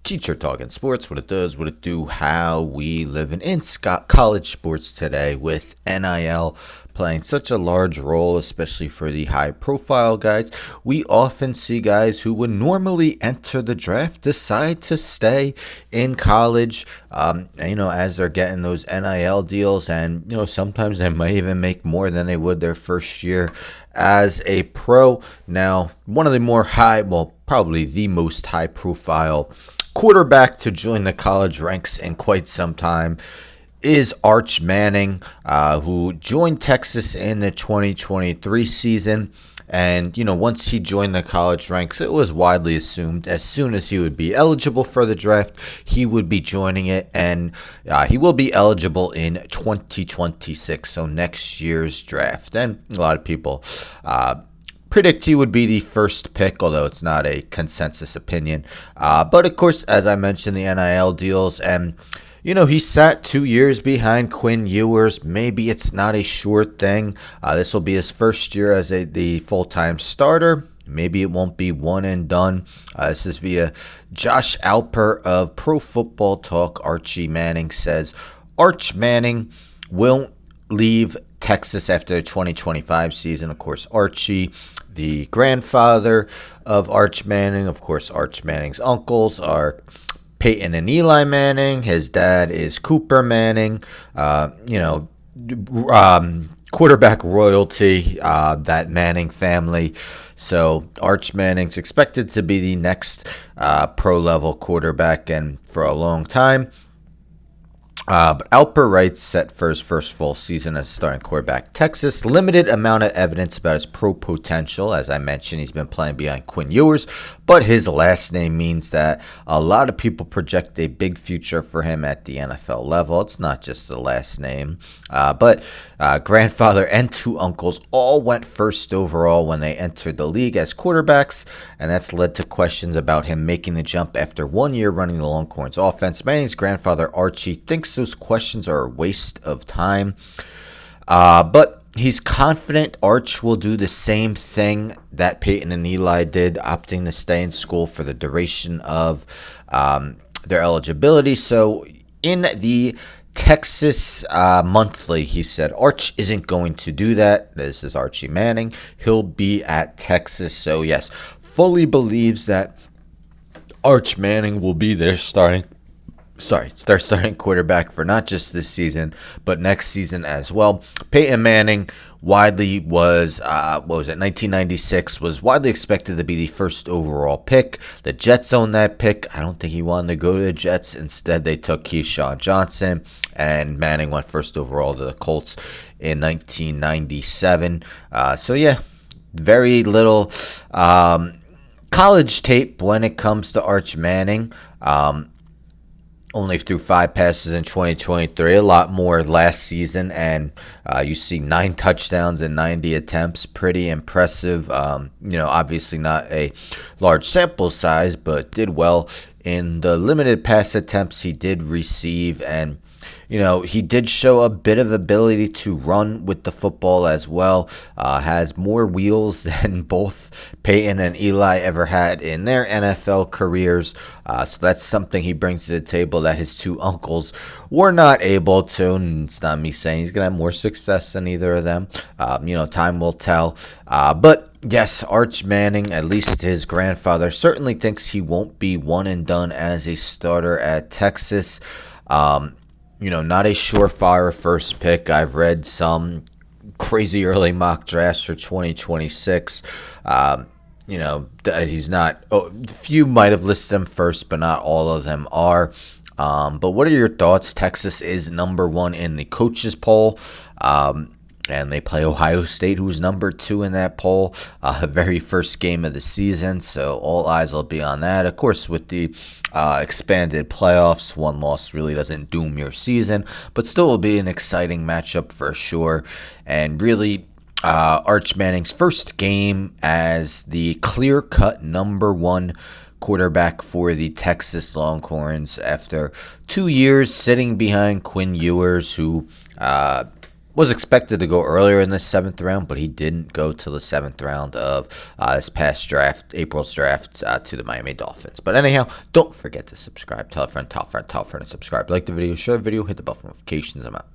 Teacher Talking Sports, what it does, what it do, how we live in college sports today with NIL playing such a large role, especially for the high-profile guys. We often see guys who would normally enter the draft decide to stay in college, as they're getting those NIL deals, and sometimes they might even make more than they would their first year as a pro. Now, one of the more probably the most high-profile quarterback to join the college ranks in quite some time is Arch Manning, who joined Texas in the 2023 season. And, once he joined the college ranks, it was widely assumed as soon as he would be eligible for the draft, he would be joining it. And he will be eligible in 2026, so next year's draft. And a lot of people predict he would be the first pick, although it's not a consensus opinion. But, of course, as I mentioned, the NIL deals, and he sat 2 years behind Quinn Ewers. Maybe it's not a sure thing. This will be his first year as the full-time starter. Maybe it won't be one and done. This is via Josh Alper of Pro Football Talk. Archie Manning says, Arch Manning will leave Texas after the 2025 season. Of course, Archie, the grandfather of Arch Manning. Of course, Arch Manning's uncles are Peyton and Eli Manning. His dad is Cooper Manning. Quarterback royalty, that Manning family. So Arch Manning's expected to be the next pro-level quarterback, and for a long time. But Alper writes, set for his first full season as starting quarterback. Texas, limited amount of evidence about his pro potential. As I mentioned, he's been playing behind Quinn Ewers, but his last name means that a lot of people project a big future for him at the NFL level. It's not just the last name, but grandfather and two uncles all went first overall when they entered the league as quarterbacks, and that's led to questions about him making the jump after 1 year running the Longhorns offense. Manning's grandfather, Archie, thinks those questions are a waste of time, but he's confident Arch will do the same thing that Peyton and Eli did, opting to stay in school for the duration of their eligibility. So in the Texas Monthly, he said Arch isn't going to do that. This is Archie Manning. He'll be at Texas. So yes, fully believes that Arch Manning will be their starting quarterback for not just this season, but next season as well. Peyton Manning widely was, 1996, was widely expected to be the first overall pick. The Jets owned that pick. I don't think he wanted to go to the Jets. Instead, they took Keyshawn Johnson, and Manning went first overall to the Colts in 1997. Very little college tape when it comes to Arch Manning. Only threw 5 passes in 2023, a lot more last season, and you see 9 touchdowns in 90 attempts. Pretty impressive. Obviously not a large sample size, but did well in the limited pass attempts he did receive, and he did show a bit of ability to run with the football as well. Has more wheels than both Peyton and Eli ever had in their NFL careers. So that's something he brings to the table that his two uncles were not able to. And it's not me saying he's going to have more success than either of them. Time will tell. But yes, Arch Manning, at least his grandfather, certainly thinks he won't be one and done as a starter at Texas. Not a surefire first pick. I've read some crazy early mock drafts for 2026. He's not. Few might have listed him first, but not all of them are. But what are your thoughts? Texas is number 1 in the coaches poll. And they play Ohio State, who's number 2 in that poll, very first game of the season. So all eyes will be on that. Of course, with the expanded playoffs, one loss really doesn't doom your season, but still will be an exciting matchup for sure. And really, Arch Manning's first game as the clear-cut number 1 quarterback for the Texas Longhorns after 2 years sitting behind Quinn Ewers, who was expected to go earlier in the 7th round, but he didn't go till the 7th round of this past draft, April's draft, to the Miami Dolphins. But anyhow, don't forget to subscribe. Tell a friend, tell a friend, tell a friend to subscribe. Like the video, share the video, hit the bell for notifications. I'm out.